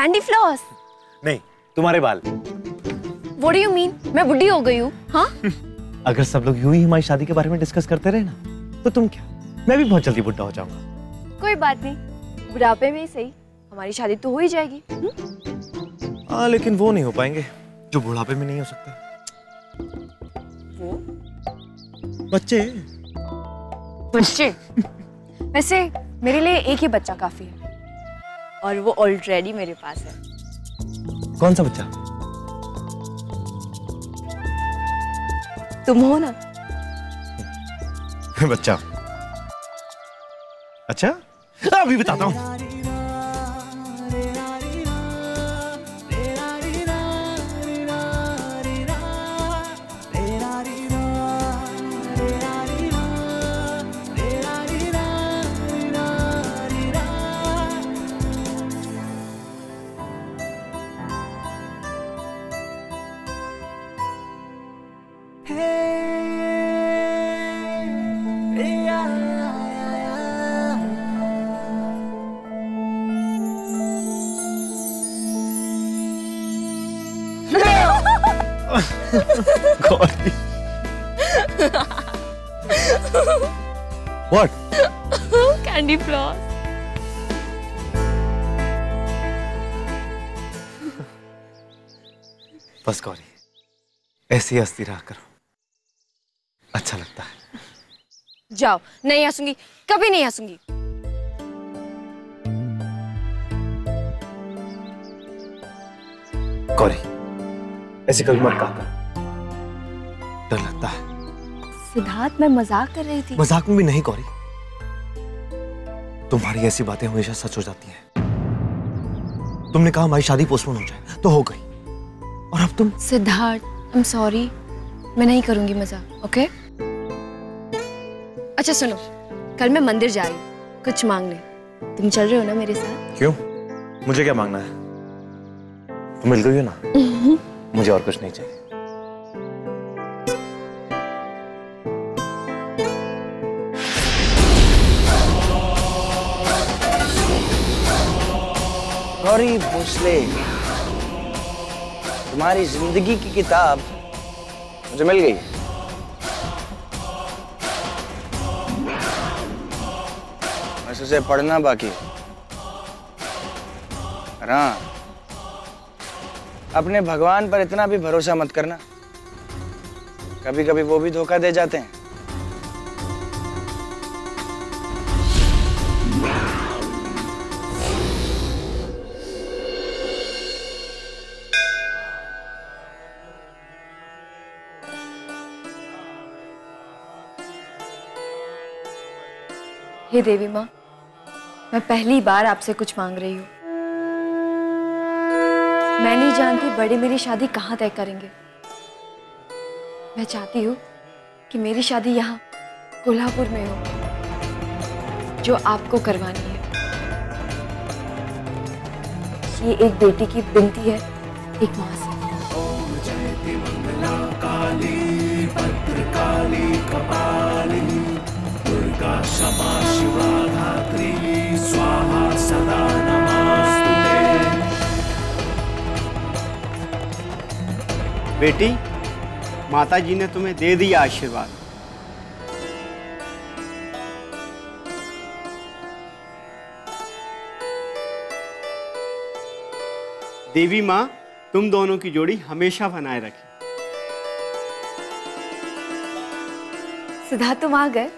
Candy floss? नहीं, तुम्हारे बाल। What do you mean? मैं बुढ़ी हो गई हूँ, हाँ? अगर सब लोग यूं ही हमारी शादी के बारे में डिस्कस करते रहे ना, तो तुम क्या, मैं भी बहुत जल्दी बुढ़ा हो जाऊंगा। कोई बात नहीं, बुढ़ापे में ही सही, हमारी शादी तो हो ही जाएगी। हाँ, लेकिन वो नहीं हो पाएंगे जो बुढ़ापे में नहीं हो सकता। वो बच्चे। वैसे मेरे लिए एक ही बच्चा काफी है, और वो ऑलरेडी मेरे पास है। कौन सा बच्चा? तुम हो ना। बच्चा? अच्छा, अभी बताता हूँ। Gauri. What? Candy floss. बस गौरी, ऐसी हंसती रहा करो, अच्छा लगता है। जाओ, नहीं हंसूंगी, कभी नहीं हंसूंगी। गौरी, ऐसे कभी मत कहा कर, डर लगता है। सिद्धार्थ, मैं मजाक कर रही थी। मजाक में भी नहीं गौरी, तुम्हारी ऐसी बातें हमेशा सच हो जाती हैं। तुमने कहा हमारी शादी पोस्टपोन हो जाए, तो हो गई, और अब तुम। सिद्धार्थ, आई एम सॉरी, मैं नहीं करूंगी मजाक, ओके? अच्छा सुनो, कल मैं मंदिर जा रही हूँ कुछ मांगने, तुम चल रहे हो ना मेरे साथ? क्यों? मुझे क्या मांगना है? तुम मिल गई हो ना, मुझे और कुछ नहीं चाहिए। गौरी भोसले, तुम्हारी जिंदगी की किताब मुझे मिल गई। बस उसे पढ़ना बाकी है। हाँ, अपने भगवान पर इतना भी भरोसा मत करना, कभी कभी वो भी धोखा दे जाते हैं। हे देवी माँ, मैं पहली बार आपसे कुछ मांग रही हूँ। मैं नहीं जानती बड़े मेरी शादी कहाँ तय करेंगे। मैं चाहती हूँ कि मेरी शादी यहाँ कोल्हापुर में हो, जो आपको करवानी है। ये एक बेटी की विनती है, एक माँ से। ओम जयति मंगला काली भद्रकाली कपालिनी दुर्गा क्षमा शिवा धात्री स्वाहा सदा नमस्तुते। बेटी, माता जी ने तुम्हें दे दिया आशीर्वाद। देवी माँ तुम दोनों की जोड़ी हमेशा बनाए रखे। सिद्धार्थ, तुम आ गए?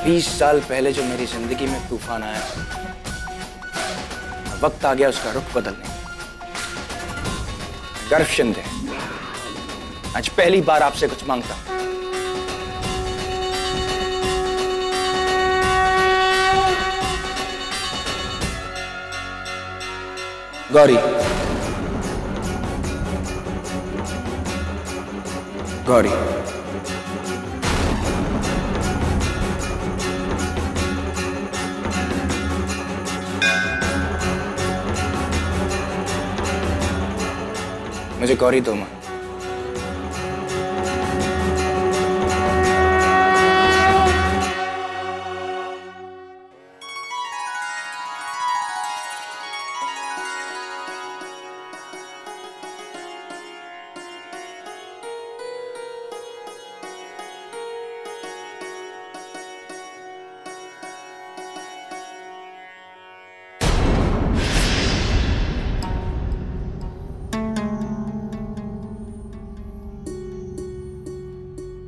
20 साल पहले जो मेरी जिंदगी में तूफान आया, वक्त आ गया उसका रुख बदलने। गर्व शिंदे, आज पहली बार आपसे कुछ मांगता हूं। गौरी, गौरी, मुझे गौरी दो मां।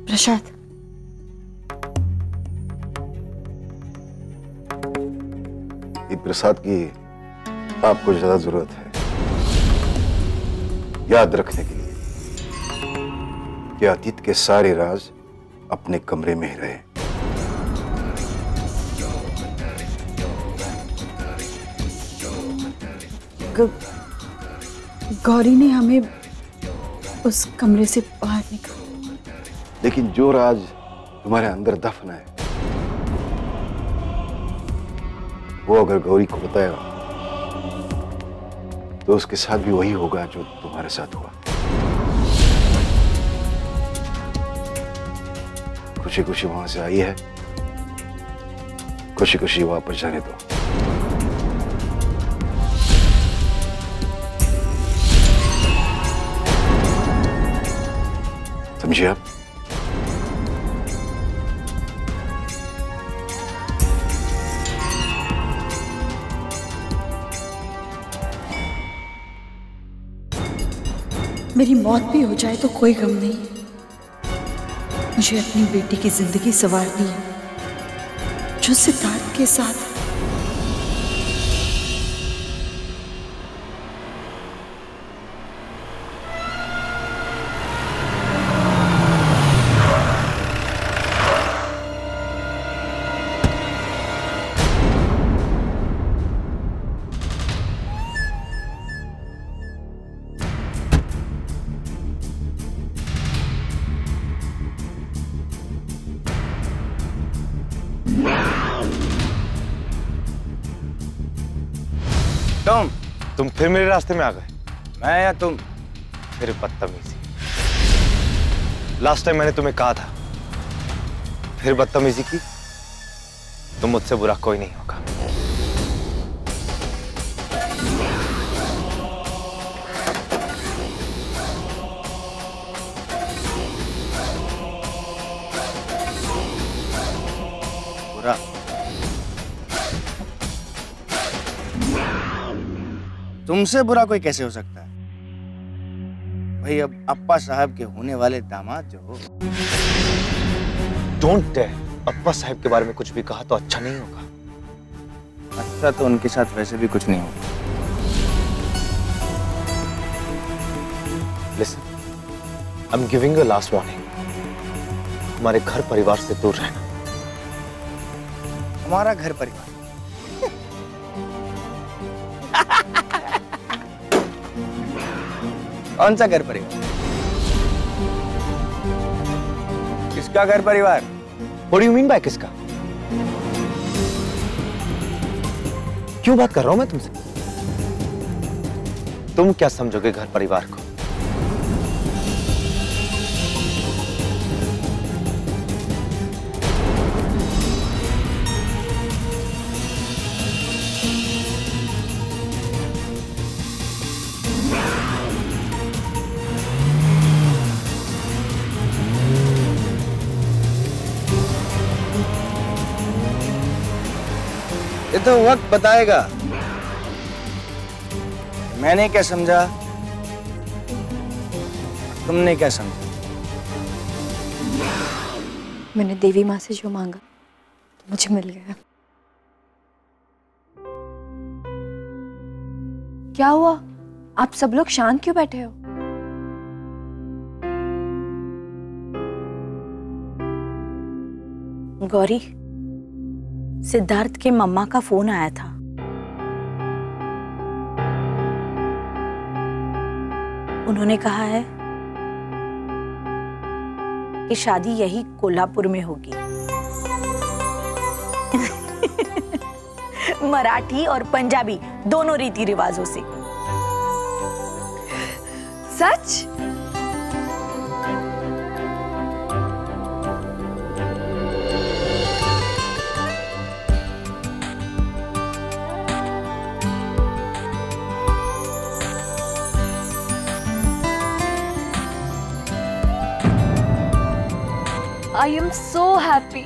प्रसाद, ये प्रसाद की आपको ज्यादा जरूरत है याद रखने के लिए कि अतीत के सारे राज अपने कमरे में ही रहे। गौरी ने हमें उस कमरे से बाहर निकाला, लेकिन जो राज तुम्हारे अंदर दफन है वो अगर गौरी को बताया तो उसके साथ भी वही होगा जो तुम्हारे साथ हुआ। खुशी खुशी वहां से आई है, खुशी खुशी वापस जाने दो। समझिए आप? मेरी मौत भी हो जाए तो कोई गम नहीं, मुझे अपनी बेटी की जिंदगी संवारनी है जो सिद्धार्थ के साथ। तुम फिर मेरे रास्ते में आ गए? मैं या तुम? फिर बदतमीजी। लास्ट टाइम मैंने तुम्हें कहा था, फिर बदतमीजी की। तुम मुझसे बुरा कोई नहीं होगा। बुरा? तुमसे बुरा कोई कैसे हो सकता है भाई? अब अप्पा साहब के होने वाले दामाद जो हो। Don't dare. अप्पा साहब के बारे में कुछ भी कहा तो अच्छा नहीं होगा। अच्छा तो उनके साथ वैसे भी कुछ नहीं होगा। Listen, I am giving you last warning. हमारे घर परिवार से दूर रहना। हमारा घर परिवार? कौन सा घर परिवार? किसका घर परिवार? What do you mean by किसका? क्यों बात कर रहा हूं मैं तुमसे? तुम क्या समझोगे घर परिवार को? ये तो वक्त बताएगा। मैंने क्या समझा, तुमने क्या समझा? मैंने देवी माँ से जो मांगा मुझे मिल गया। क्या हुआ? आप सब लोग शांत क्यों बैठे हो? गौरी, सिद्धार्थ के मम्मा का फोन आया था। उन्होंने कहा है कि शादी यही कोल्हापुर में होगी। मराठी और पंजाबी दोनों रीति रिवाजों से। सच? I am so happy.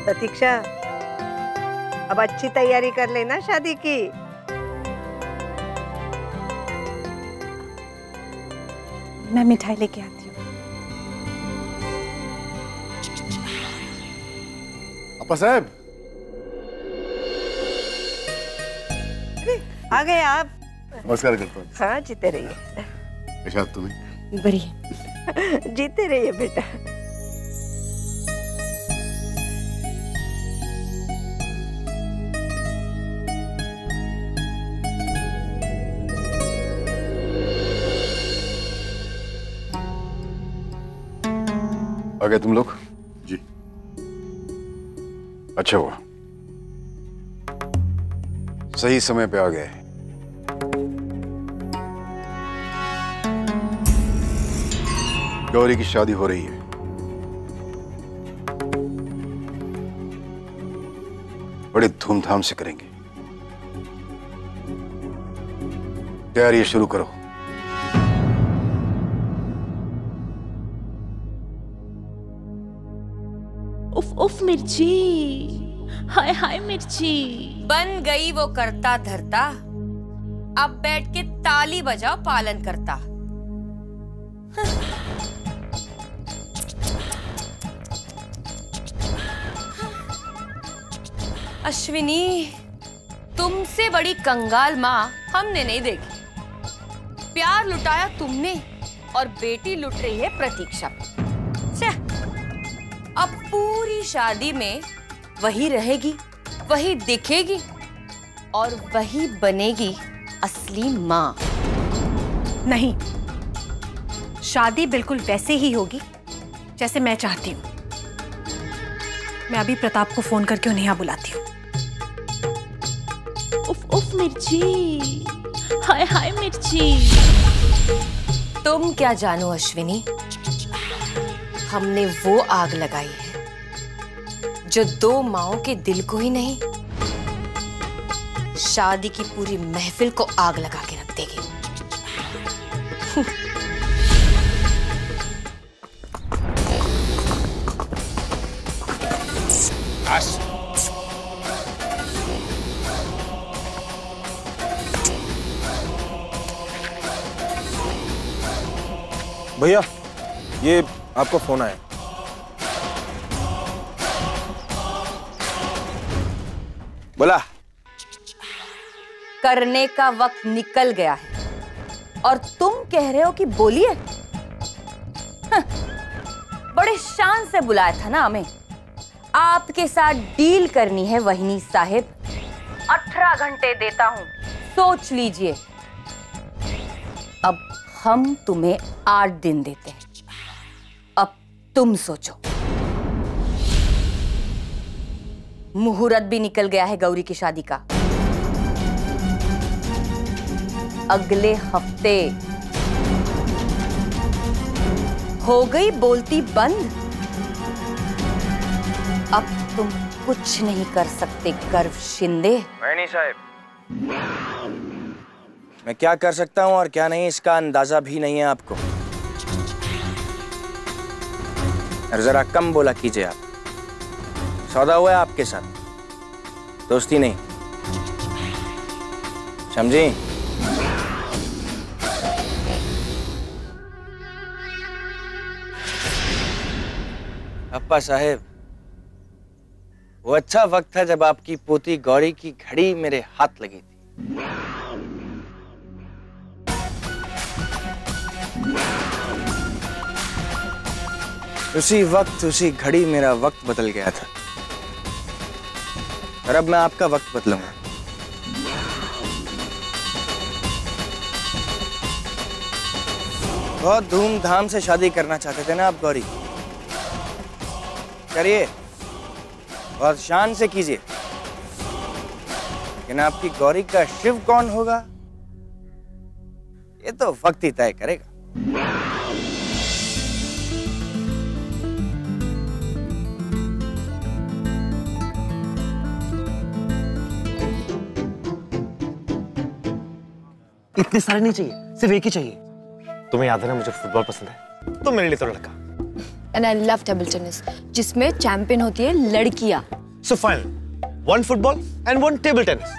प्रतीक्षा, अब अच्छी तैयारी कर लेना शादी की। मैं मिठाई लेके आती हूँ। अपा साहब, आ गए आप। नमस्कार करता हूँ। हाँ, जीते रहिए। कैसा तुम्हें? बढ़िया। जीते रहिए बेटा। आ गए तुम लोग? जी। अच्छा हुआ, सही समय पे आ गए। गौरी की शादी हो रही है। बड़े धूमधाम से करेंगे। तैयारी शुरू करो। उफ उफ मिर्ची, हाय हाय मिर्ची। बन गई वो करता धरता, अब बैठ के ताली बजाओ पालन करता। अश्विनी, तुमसे बड़ी कंगाल माँ हमने नहीं देखी। प्यार लुटाया तुमने और बेटी लुट रही है प्रतीक्षा पे। अब पूरी शादी में वही रहेगी, वही दिखेगी और वही बनेगी असली माँ। नहीं, शादी बिल्कुल वैसे ही होगी जैसे मैं चाहती हूँ। मैं अभी प्रताप को फोन करके उन्हें यहाँ बुलाती हूँ। उफ उफ मिर्ची, हाय हाय मिर्ची। तुम क्या जानो अश्विनी, हमने वो आग लगाई है जो दो माओं के दिल को ही नहीं, शादी की पूरी महफिल को आग लगा के रख देगी। भैया, ये आपको फोन आया। बोला। करने का वक्त निकल गया है और तुम कह रहे हो कि बोलिए। बड़े शान से बुलाया था ना हमें। आपके साथ डील करनी है वहीनी साहिब। 18 घंटे देता हूं, सोच लीजिए। अब हम तुम्हें 8 दिन देते हैं। अब तुम सोचो। मुहूर्त भी निकल गया है गौरी की शादी का। अगले हफ्ते। हो गई बोलती बंद। अब तुम कुछ नहीं कर सकते गर्व शिंदे। नहीं साहब, मैं क्या कर सकता हूं और क्या नहीं इसका अंदाजा भी नहीं है आपको। और जरा कम बोला कीजिए आप। सौदा हुआ है आपके साथ, दोस्ती नहीं, समझी? अप्पा साहेब, वो अच्छा वक्त था जब आपकी पोती गौरी की घड़ी मेरे हाथ लगी थी। उसी वक्त उसी घड़ी मेरा वक्त बदल गया था और अब मैं आपका वक्त बदलूंगा। बहुत धूमधाम से शादी करना चाहते थे ना आप गौरी? करिए, बहुत शान से कीजिए, लेकिन आपकी गौरी का शिव कौन होगा ये तो वक्त ही तय करेगा। इतने सारे नहीं चाहिए, सिर्फ एक ही चाहिए। तुम्हें याद है ना मुझे फुटबॉल पसंद है, तो मेरे लिए तो लड़का। And I love table tennis, जिसमें चैंपियन होती है लड़कियां। So fine, 1 football and 1 table tennis.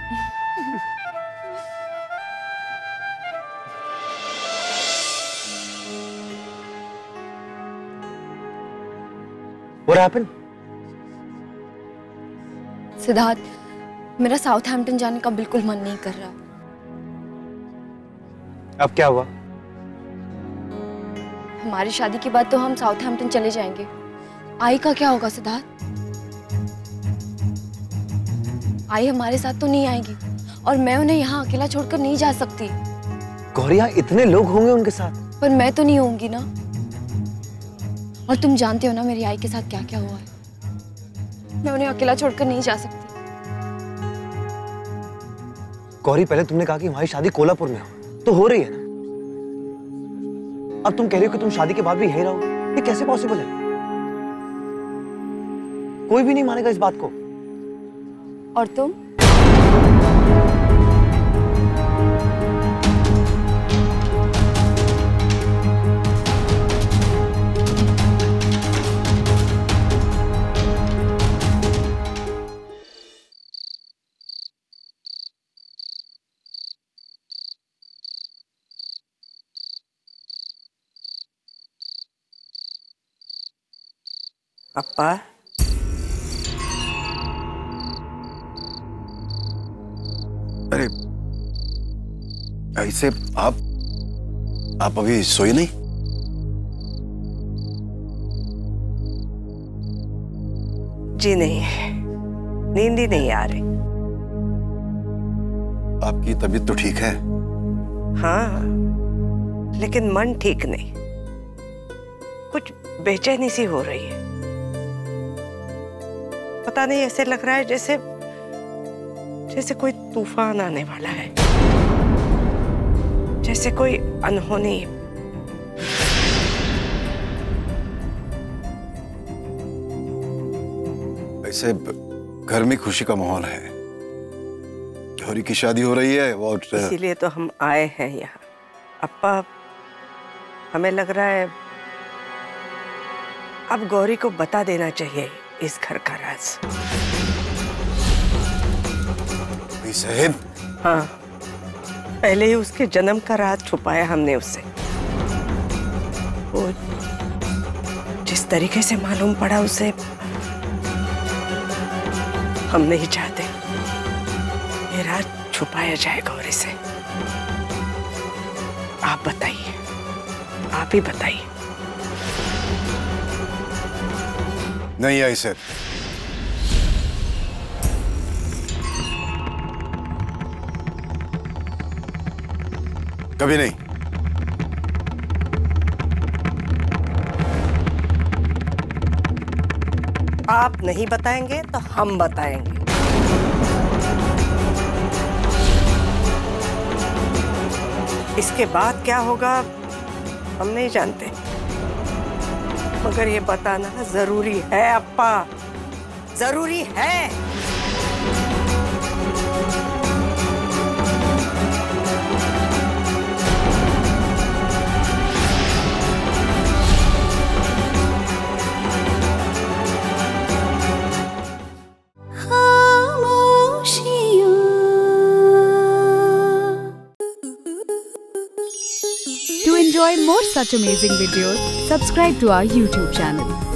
What happened? Siddharth, मेरा साउथहैम्पटन जाने का बिल्कुल मन नहीं कर रहा। अब क्या हुआ? हमारी शादी के बाद तो हम साउथहैम्पटन चले जाएंगे। आई का क्या होगा सिद्धार्थ? आई हमारे साथ तो नहीं आएगी और मैं उन्हें यहाँ अकेला छोड़कर नहीं जा सकती। गौरिया, इतने लोग होंगे उनके साथ। पर मैं तो नहीं होंगी ना। और तुम जानते हो ना मेरी आई के साथ क्या क्या हुआ है। मैं उन्हें अकेला छोड़कर नहीं जा सकती। गौरी, पहले तुमने कहा कि हमारी शादी कोल्हापुर में हो, तो हो रही है ना। अब तुम कह रही हो कि तुम शादी के बाद भी यहीं रहोगे। ये कैसे पॉसिबल है? कोई भी नहीं मानेगा इस बात को। और तुम? अप्पा, अरे ऐसे आप अभी सोए नहीं? जी नहीं, नींद ही नहीं आ रही। आपकी तबीयत तो ठीक है? हाँ, लेकिन मन ठीक नहीं। कुछ बेचैनी सी हो रही है। पता नहीं, ऐसे लग रहा है जैसे कोई तूफान आने वाला है, जैसे कोई अनहोनी। ऐसे घर में खुशी का माहौल है, गौरी की शादी हो रही है और इसीलिए तो हम आए हैं यहाँ। अप्पा, हमें लग रहा है अब गौरी को बता देना चाहिए इस घर का राज। साहब? हाँ, पहले ही उसके जन्म का राज छुपाया हमने उससे। वो जिस तरीके से मालूम पड़ा उसे, हम नहीं चाहते ये राज छुपाया जाए गौरी से। आप बताइए, आप ही बताइए। नहीं ऐसे, कभी नहीं। आप नहीं बताएंगे तो हम बताएंगे। इसके बाद क्या होगा हम नहीं जानते, मगर ये बताना जरूरी है अप्पा, जरूरी है। To enjoy more such amazing videos, subscribe to our YouTube channel.